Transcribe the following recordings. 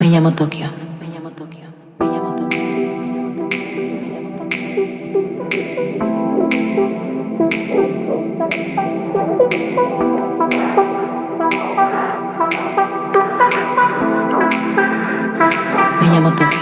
Me llamo Tokio. Me llamo Tokio. Me llamo Tokio.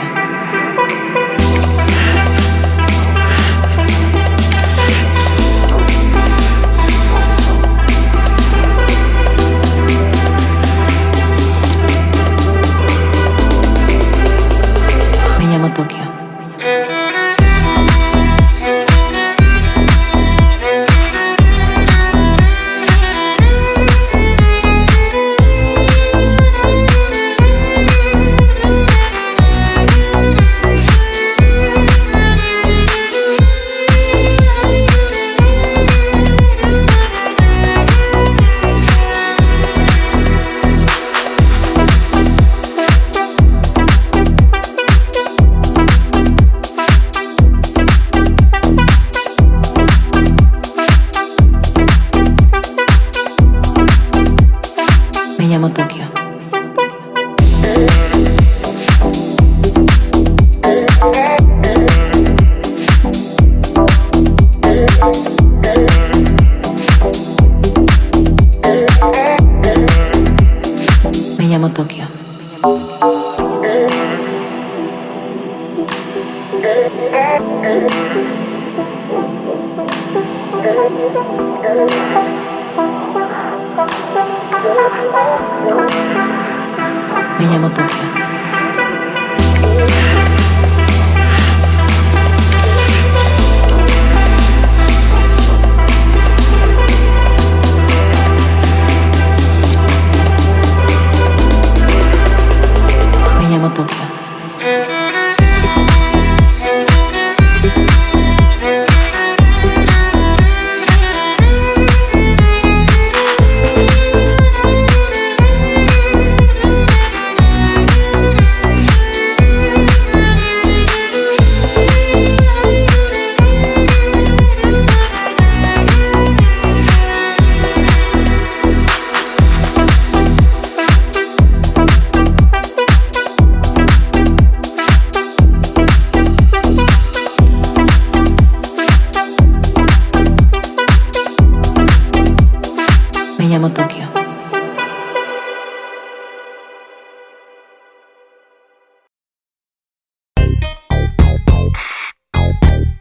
Me llamo Tokio. Me llamo Tokio. Me llamo Tokio. Me llamo Tokio. Me llamo Tokio.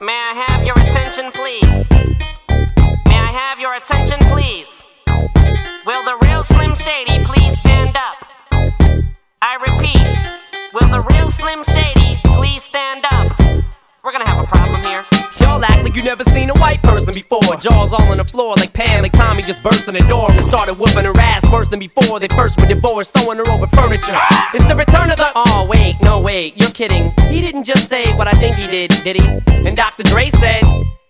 May I have your attention, please? May I have your attention, please? Will the real Slim Shady please stand up? I repeat, will the real Slim Shady please stand up? We're gonna have a problem here. Y'all act like you never seen a white person before. Jaws all on the floor like Pam, like Tommy just burst in the door and started whooping her ass worse than before. They first were divorced, sewing her over furniture. It's the return of the... Oh, wait, no, wait, you're kidding. He didn't just say what I think he did he? And Dr. Dre said...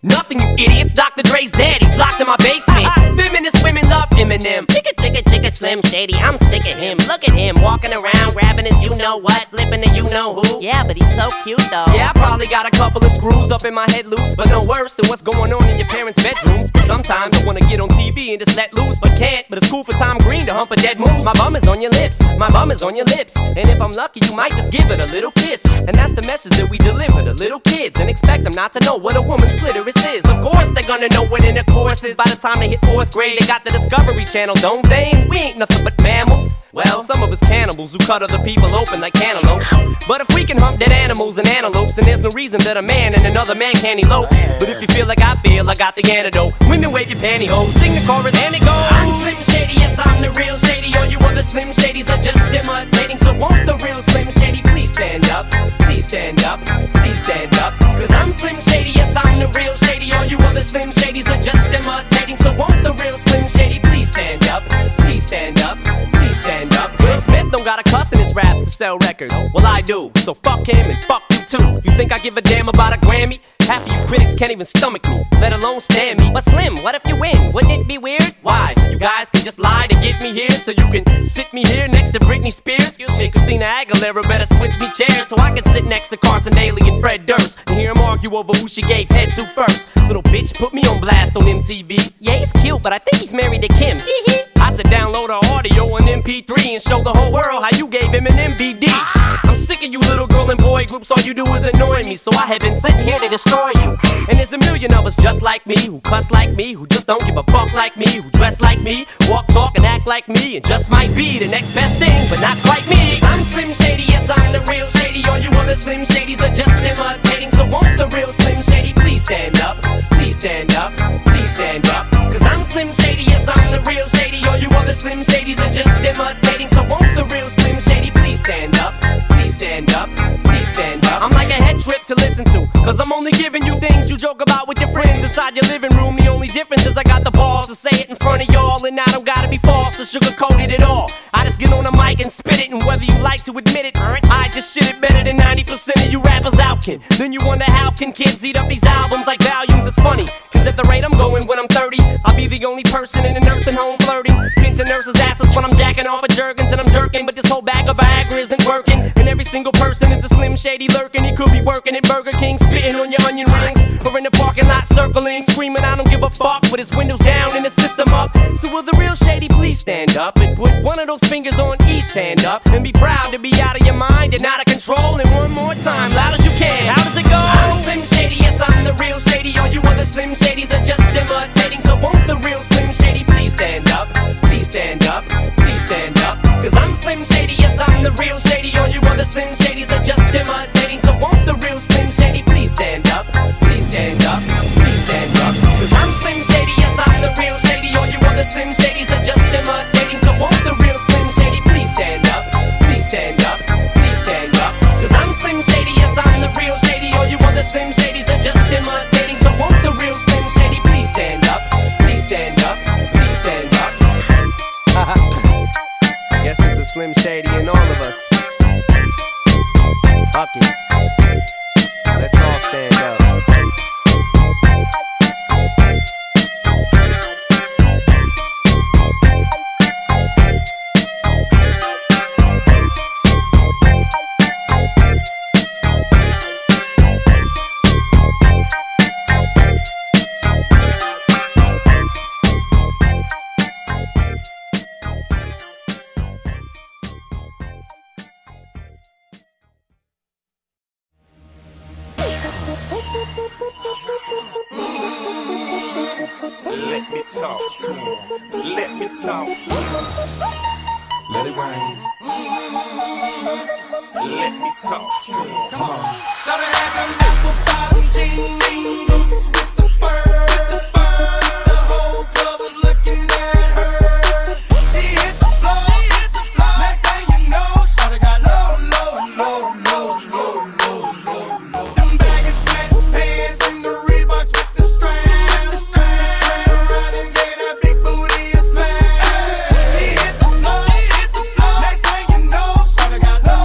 Nothing, you idiots. Dr. Dre's dead. He's locked in my basement. Feminist women love Eminem. Chicka, Slim Shady. I'm sick of him. Look at him walking around, grabbing his you-know-what, flipping the you-know-who. Yeah, but he's so cute, though. Yeah, I probably got a couple of screws up in my head loose, but no worse than what's going on in your parents' bedrooms. Sometimes I wanna get on TV and just let loose, but can't. But it's cool for Tom Green to hump a dead moose. My bum is on your lips. My bum is on your lips. And if I'm lucky, you might just give it a little kiss. And that's the message that we deliver to little kids, and expect them not to know what a woman's clitoris is. Of course they're gonna know what intercourse is. By the time they hit 4th grade, they got the Discovery Channel, don't they? We ain't nothing but mammals. Well, some of us cannibals who cut other people open like cantaloupes. But if we can hump dead animals and antelopes, then there's no reason that a man and another man can't elope. But if you feel like I feel, I got the antidote. Women wave your pantyhose, sing the chorus and it goes. I'm Slim Shady, yes I'm the real Shady. All you other Slim Shadys are just imitating. So won't the real Slim Shady please stand up? Please stand up, please stand up. Cause I'm Slim Shady, yes I'm the real Shady. All you other Slim Shadys are just imitating. So won't the real Slim Shady please stand up? Please stand up, please stand up. Will Smith don't got a cuss in his raps to sell records. Well I do, so fuck him and fuck you too. You think I give a damn about a Grammy? Half of you critics can't even stomach me, let alone stand me. But Slim, what if you win? Wouldn't it be weird? Why? So you guys can just lie to get me here, so you can sit me here next to Britney Spears? Shit, Christina Aguilera better switch me chairs so I can sit next to Carson Daly and Fred Durst and hear them argue over who she gave head to first. Little bitch put me on blast on MTV. Yeah, he's cute, but I think he's married to Kim. I said download her audio on MP3 and show the whole world how you gave him an MVD. I'm sick of you little girl and boy groups, all you do is annoy me. So I have been sitting here to destroy you. And there's a million of us just like me, who cuss like me, who just don't give a fuck like me, who dress like me, walk, talk, and act like me, and just might be the next best thing, but not quite me. I'm Slim Shady, yes, I'm the real Shady. All you other Slim Shadys are just imitating. So won't the real Slim Shady please stand up? Please stand up, please stand up. Cause I'm Slim Shady, yes, I'm the real Shady. All you other Slim Shadys are just imitating. So won't the real Slim Shady please stand up? Please stand up, please stand up. I'm like a head trip to listen to, cause I'm only giving you things you joke about with your friends inside your living room. The only difference is I got the balls to say it in front of y'all, and I don't gotta be false or sugarcoat it at all. I just get on the mic and spit it, and whether you like to admit it, I just shit it better than 90% of you rappers out, kid. Then you wonder how can kids eat up these albums like volumes? It's funny, cause at the rate I'm going when I'm 30, I'll be the only person in a nursing home flirting, pinching nurses' asses when I'm jacking off of Jergens and I'm jerking. But this whole bag of Viagra isn't working, and every single person is a Slim Shady lurking. He could be working at Burger King, spitting on your onion rings, or in the parking lot circling, screaming I don't give a fuck with his windows down and the system up. So will the real Shady please stand up and put one of those fingers on each hand up and be proud to be out of your mind and out of control? And one more time, loud as you can. How does it go? I'm Slim Shady, yes, I'm the real Shady. All you other Slim Shadys are just imitating. So won't the real Slim Shady please stand up? Please stand up, please stand up. Cause I'm Slim Shady, yes, I'm the real Shady. All you other Slim Shadys are just imitating. So won't the real Slim Shady please stand up? Please stand up, please stand up. Cause I'm Slim Shady, yes, I'm the real Shady. All you other Slim Shadys are just imitating. So won't the real Slim Shady please stand up? Please stand up, please stand up. Cause I'm Slim Shady, yes, I'm the real Shady. All you other Slim Shadys are just imitating. So won't the real Slim Shady please stand up? Please stand up, please stand up. Guess there's a Slim Shady in all of us. Fuck it. Let's all stand up. Let me talk to him. Let me talk to him. Let it rain. Let me talk to him. Come on. So they had them apple bottom jeans, boots with the fur. The whole club was looking at her. She hit the floor. Next thing you know, shawty got low. Them baggy sweatpants and the Reeboks with the straps. Turn around and gave that big booty a smash. She hit the floor. Next thing you know, shawty got low.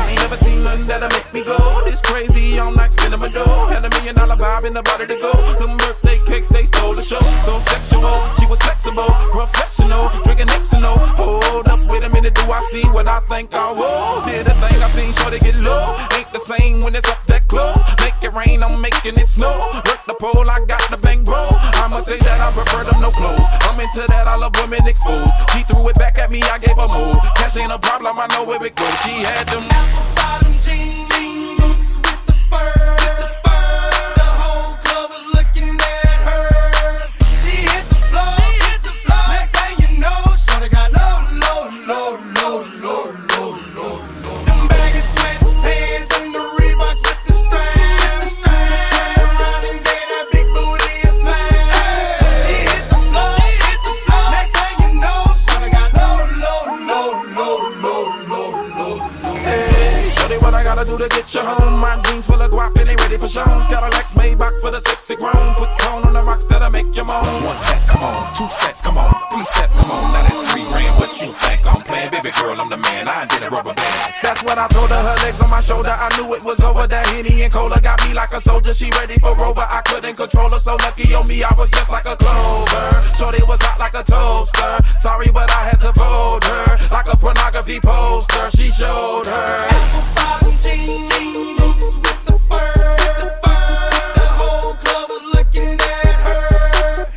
Ain't never seen nothing that'll make me go this crazy all night spinning my dough. Had $1 million vibe in the body to go. Them birthday cakes, they stole the show. So sexual, she was flexible, professional, drinking Xano. Hold up, wait a minute, do I see what I think I will? Did a thing I seen, sure they get low. Ain't the same when it's up that close. Make it rain, I'm making it snow. Work the pole, I got the bang bro. I'ma say that I prefer them no clothes. I'm into that, I love women exposed. She threw it back at me, I gave her more. Cash ain't a problem, I know where it goes. She had them Apple bottom jeans, boots with the fur. The whole club was looking at her. She hit the floor. Next thing you know, shawty got low. Them baggy sweatpants and the Reeboks with the straps. Turn around and gave that big booty a smash. She hit the floor. Next thing you know, shawty got low. Hey, shorty, what I gotta do to get you home? My jeans full of guap and they ready for shows. Got a Lex Maybach for the sexy grown. Put tone on the rocks that'll make you moan. 1 step, come on. 2 steps, come on. 3 steps, come on. Now that's $3 grand. What you think I'm playing? Baby girl, I'm the man. I did a rubber band. That's what I told her. Her legs on my shoulder. I knew it was over. That Henny and Cola got me like a soldier. She ready for Rover. I couldn't control her. So lucky on me, I was just like a clover. Shorty was hot like a toaster. Sorry, but I had to fold her like a pornography poster. She showed her Apple bottom jeans, boots with the fur. The whole club was looking at her.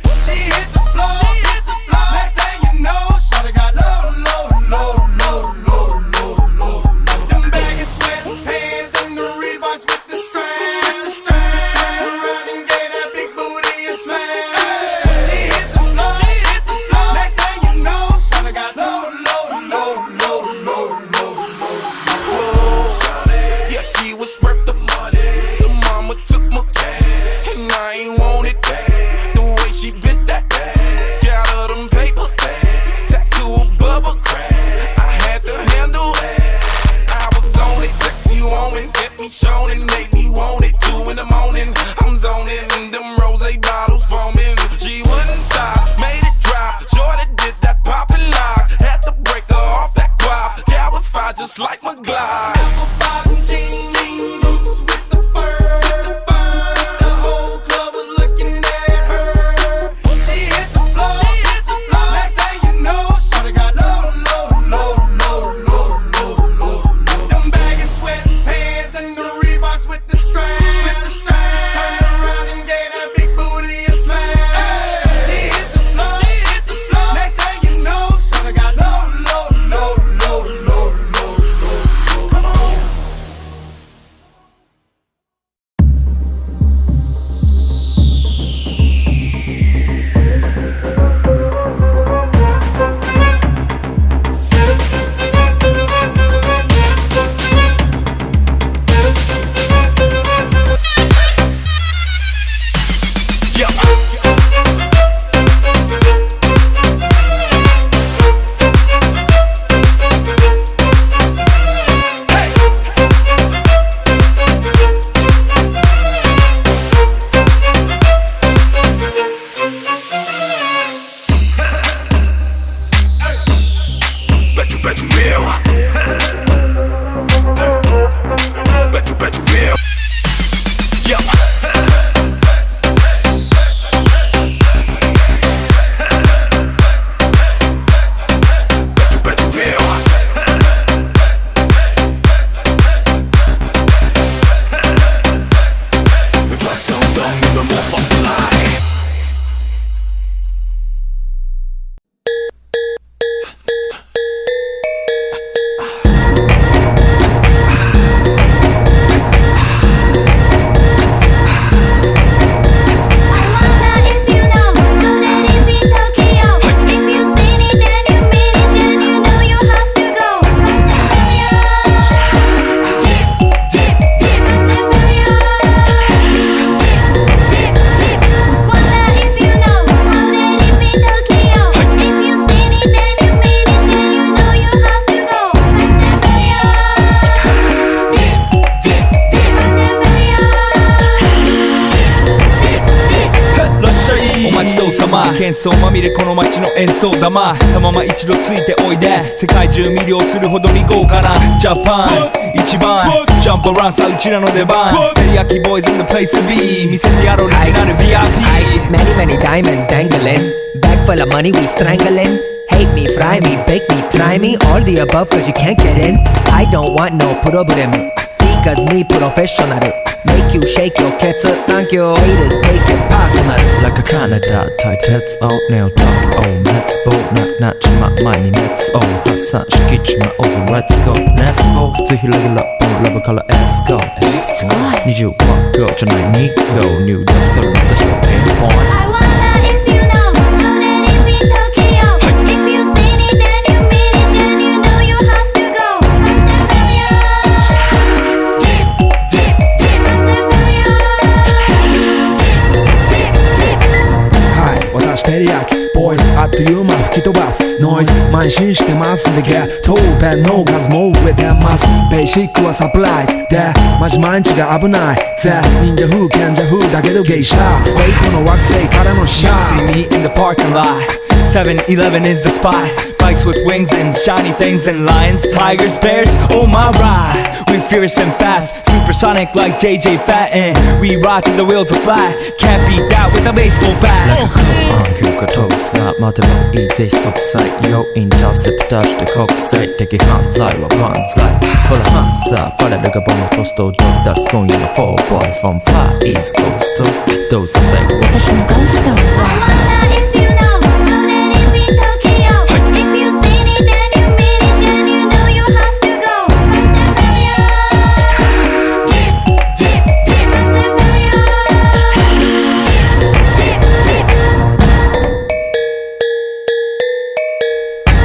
玉喧騒まみれこの街の演奏玉たまま一度ついておいで世界中魅了するほどに豪華なジャパン一番ジャンプアラウンさうちらの出番テリヤキボーイズ in the place to be 見せてやろうオリジナル VIP Many many diamonds dangling Bag full of money we strangling Hate me, fry me, bake me, try me All the above cause you can't get in I don't want no problem Because me professional Make you shake your kettle Thank you Haters take it personal Like a Canada tight heads out nail talk oh let's go not 치마 많이 let's go 항상 시키지마 어서 let's go 또 힐러길러 러브 컬러 let's go need you walk go 전화에 니고 new dance 소리 나서 쇼핑 point I wonder if you know that it be Tokyo If you seen it then you mean it then you know you have to go Hi 私テリヤキボイスあっという間吹き飛ばすノイズ慢心してますんでゲットペンの数も増えてますベーシックはサプライズでマジ毎日が危ないぜ忍者風賢者風だけどゲイシャーウェイトの惑星からのシャー See me in the parking lot 7-Eleven is the spot Bikes with wings and shiny things and lions, tigers, bears, oh my ride We fierce and fast, supersonic like JJ Fatten We ride till the wheels are flat Can't beat that with a baseball bat Like a cool 안큐가 도사 마대방 이제 속삭 Yo interceptaste coxside 되게 한자이와 반자이 홀라 한자 파라르가 보면 토스도 das going in the 4 boys from far east coast to those say 私のゴースト I wonder if you know that it be Tokyo If you seen it then you mean it then you know you have to go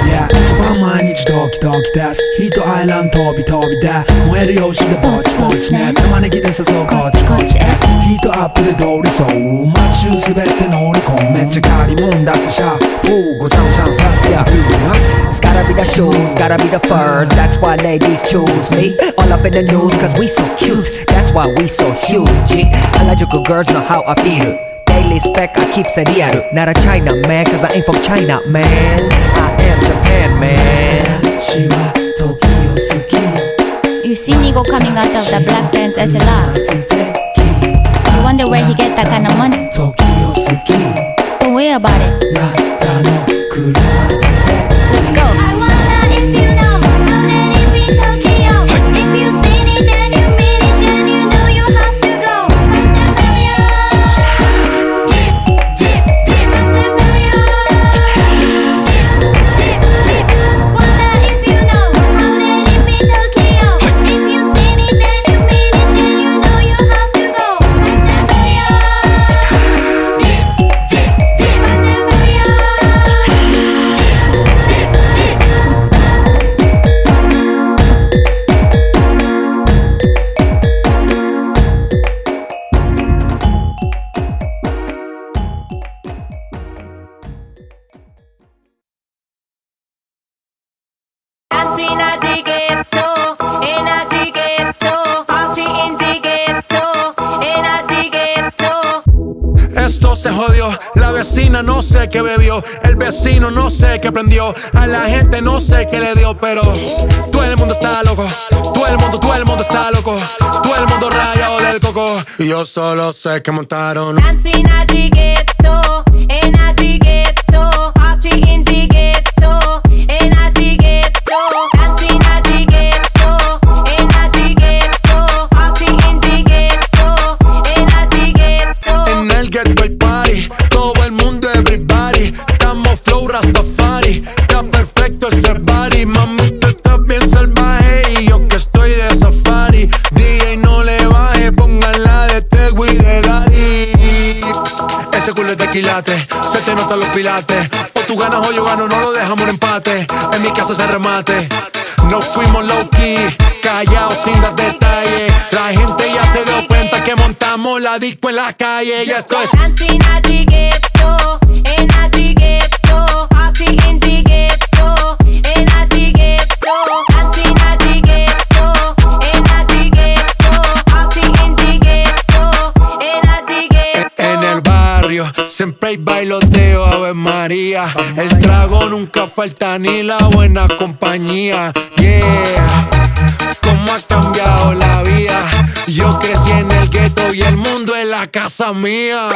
Yeah 一番毎日ドキドキですヒートアイランド飛び飛びで燃えるようしてぼちぼちね玉ねぎで誘うこっちこっちへヒートアップで通りそう街中すべて乗り込むめっちゃ借りもんだってシャーごちゃごちゃファストや It's gotta be the shoes, gotta be the furs That's why ladies choose me All up in the news cause we so cute That's why we so huge Harajuku girls know how I feel Daily spec I keep it real Not a China man cause I ain't from China man I am Japan man 私は時を好き You see Nigo coming out of the black pants as a laugh 素敵 You wonder where he get that kind of money 時を好き Don't worry about it なたの車捨て Let's go I wonder if you know that it be Tokyo If you seen it then you mean it then you know you have to go Wonder if you know that it be Tokyo If you seen it then you mean it then you know you have to go Dancing at the ghetto, in at the ghetto, party in the ghetto, in at the ghetto. Esto se jodió, la vecina no sé qué bebió, el vecino no sé qué prendió, a la gente no sé qué le dio, pero todo el mundo está loco, todo el mundo está loco, todo el mundo rayado del coco, y yo solo sé que montaron. Dancing at the ghetto, in at the ghetto, party in the ghetto, in at the ghetto. Dancing at the ghetto, in at the ghetto, party in the ghetto, in at the ghetto. En el ghetto hay party, todo el mundo everybody, estamos flow Rastafari, está perfecto ese body, mami tú estás bien salvaje y yo que estoy de safari, DJ no le baje, póngala de Tego y de Daddy. Ese culo es de quilate, se te notan los pilates, o tú ganas o yo gano, no lo dejamos en empate, en mi casa se remate. No fuimos low key, callados sin dar detalles. La gente ya se dio cuenta que montamos la disco en la calle. Y esto es Dancing at the ghetto, in at the ghetto, party in the ghetto, in at the ghetto. Dancing at the ghetto, in at the ghetto, party in the ghetto, in at the ghetto. en el barrio. barrio siempre hay bailoteo, Ave María. El trago nunca falta ni la buena compañía. Yeah, cómo ha cambiado la vida. Yo crecí en el gueto y el mundo es la casa mía.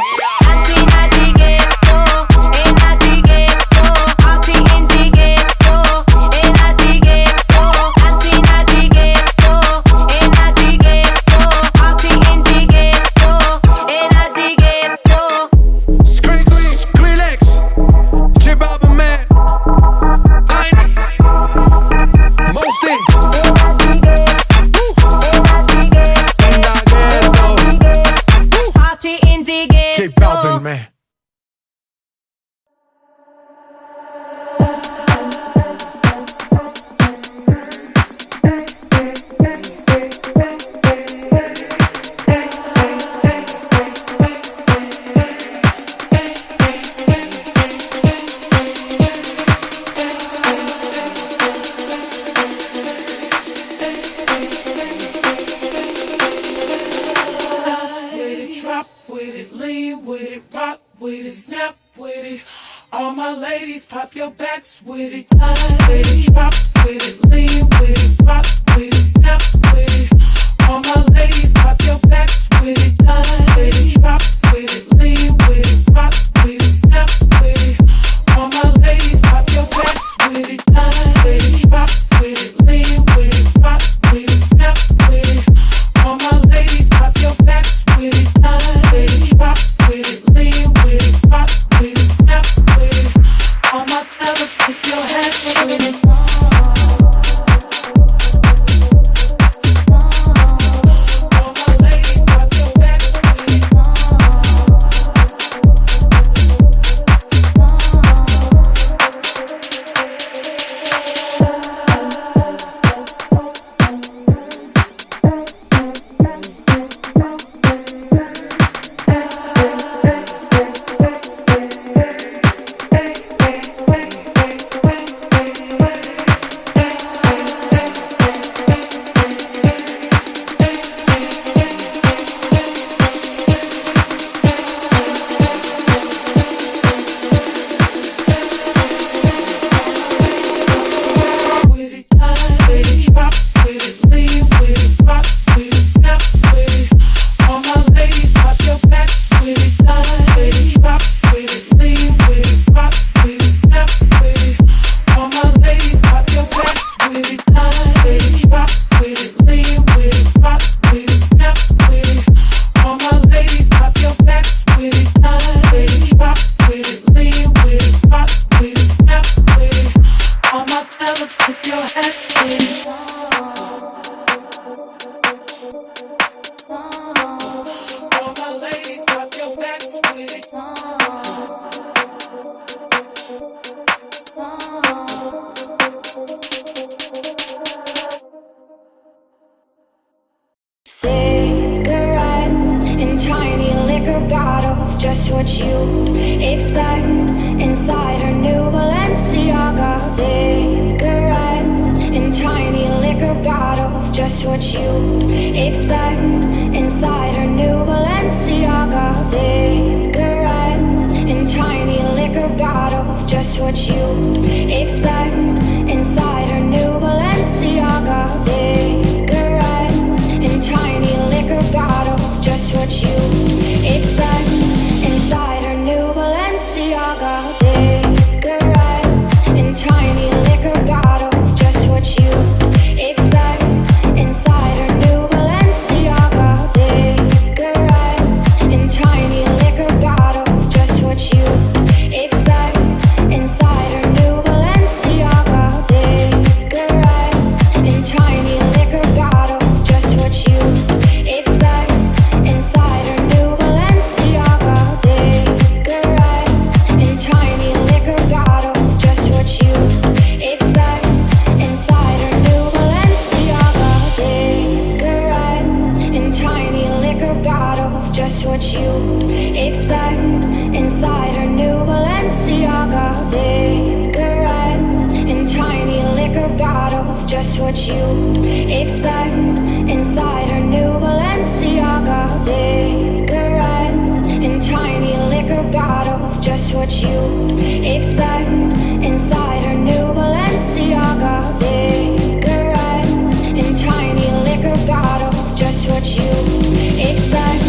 Just what you'd expect inside her new Balenciaga. Cigarettes in tiny liquor bottles. Just what you'd expect inside her new Balenciaga. Cigarettes in tiny liquor bottles. Just what you'd expect inside her new Balenciaga. Cigarettes in tiny liquor bottles. Just what you'd expect inside her new Balenciaga. Cigarettes in tiny liquor bottles. Just what you expect inside her new Balenciaga. Cigarettes in tiny liquor bottles. Just what you expect inside her new Balenciaga. Cigarettes in tiny liquor bottles. Just what you expect inside her new Balenciaga. Cigarettes in tiny liquor bottles. Just what you expect inside her new Balenciaga. Cigarettes in tiny liquor bottles. Just what you expect inside her new Balenciaga. Cigarettes in tiny liquor bottles. Just what you expect inside her new Balenciaga. Cigarettes in tiny liquor bottles. just what you'd expect. Inside her new Balenciaga, cigarettes in tiny liquor bottles, just what you'd expect.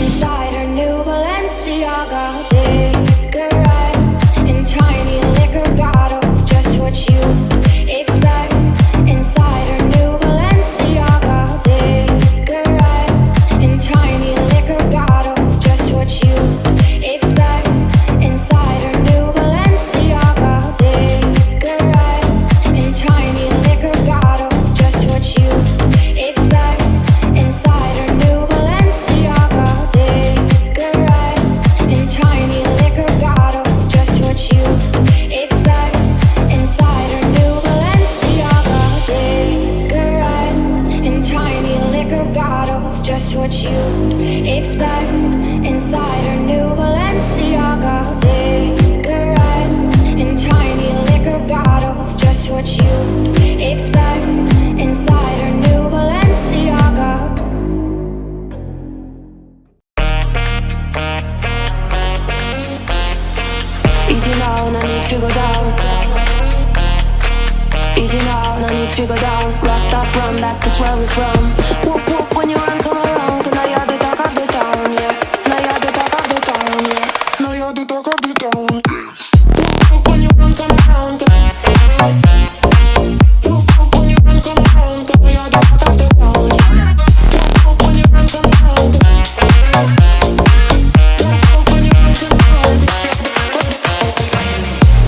Inside her new Balenciaga, cigarettes in tiny liquor bottles, just what you'd expect. Inside her new Balenciaga, cigarettes in tiny liquor bottles, just what you'd expect. Inside her new Balenciaga, cigarettes in tiny liquor bottles, just what you'd expect. Inside her new Balenciaga, cigarettes in tiny liquor bottles, just what you'd expect. Inside her new Balenciaga, cigarettes in tiny liquor bottles, just what you'd expect. Inside her new Balenciaga, cigarettes in tiny liquor bottles, just what you'd expect. Inside her new Balenciaga. Easy now, no need to go down. Easy now, no need to go down. Rock top run, that's where we're from. Whoop whoop when you run, come around. Cause now you're the talk of the town, yeah. Now you're the talk of the town, yeah. Now you're the talk of the town. Whoop whoop when you run, come around. Whoop whoop when you run, come around. Cause now you're the talk of the town, yeah. Whoop whoop when you run, come around. Whoop whoop when you run, come around.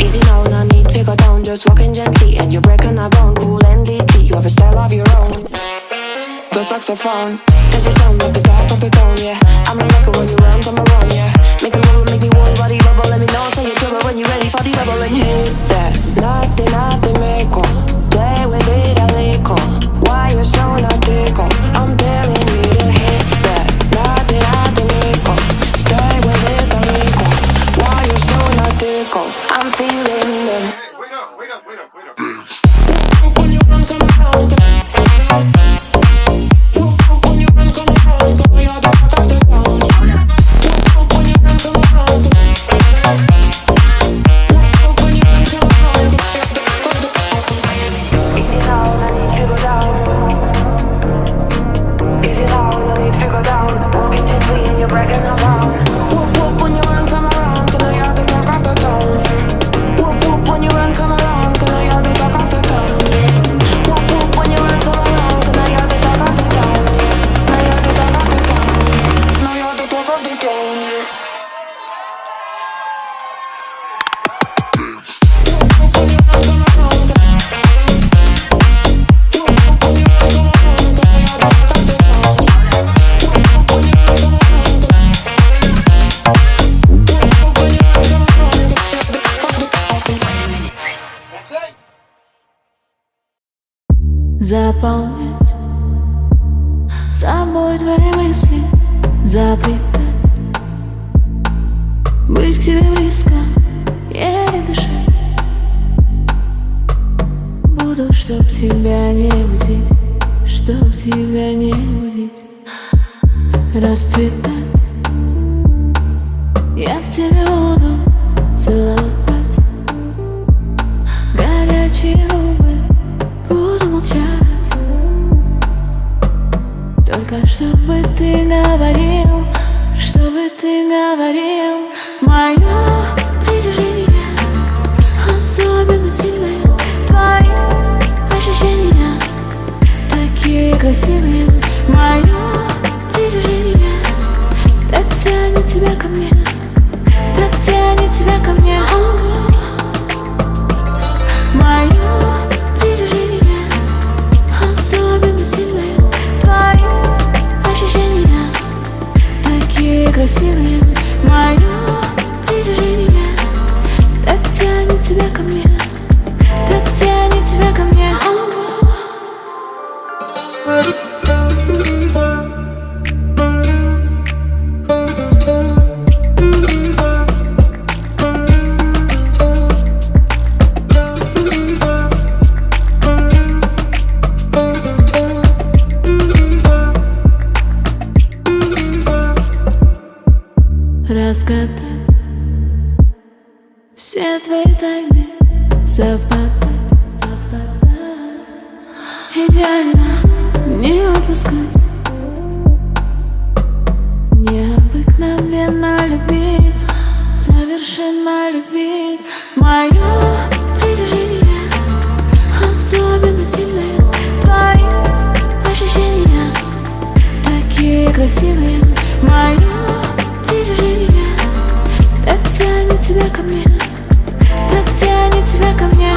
Easy now, no need to go down. Just walking gently and you're breaking a bone. Cool and deeply, you have a style of your own. The saxophone, does it sound like the top of the tone, yeah. I'm a rocker when you run, come around, yeah. Make a move, make me whole body bubble. Let me know, say you're trouble when you're ready for the double. And hit that, nothing, make play with it a little. Why you're so not tickle? I'm telling you to hit that, nothing, make stay with it a little. Why you're so not tickle? I'm feeling it. Wait up. When you run, come around. When you run, come around. Come you're the talk of the town. When you run, come around. When you run, come around. Easy now, no need to go down. Easy now, no need to go down. Walking gently and you're breaking around. Whoop whoop when you run, come around. Cause now you're the talk of the town. Whoop whoop when you run, come around. Cause now you're the talk of the town. Whoop whoop when you run, come around. Cause now you're the talk of the town. Now you're the talk of the town. Now you're the talk of the town. Whoop whoop when you run, come around. Whoop whoop when you run, come around. Cause now you're the talk of the town. Whoop whoop when you run, come around. Whoop whoop when you run, come around. That's it. Заполнять собой твои мысли, заплетать, быть к тебе близко, еле дышать. Буду, чтоб тебя не будить, чтоб тебя не будить, расцветать. Я в тебе буду целовать, горячие губы буду молчать. Только чтобы ты говорил, мое притяжение особенно сильное. Твои ощущения такие красивые. Мое притяжение так тянет тебя ко мне, так тянет тебя ко мне. Мое притяжение особенно сильное. Твои ощущения такие красивые. Мое притяжение так тянет тебя ко мне, так тянет тебя ко мне. Все твои тайны совпадать, идеально не упускать. Необыкновенно любить, совершенно любить. Мое притяжение особенно сильное. Твои ощущения такие красивые. Мое притяжение так тянет тебя ко мне, так тянет тебя ко мне.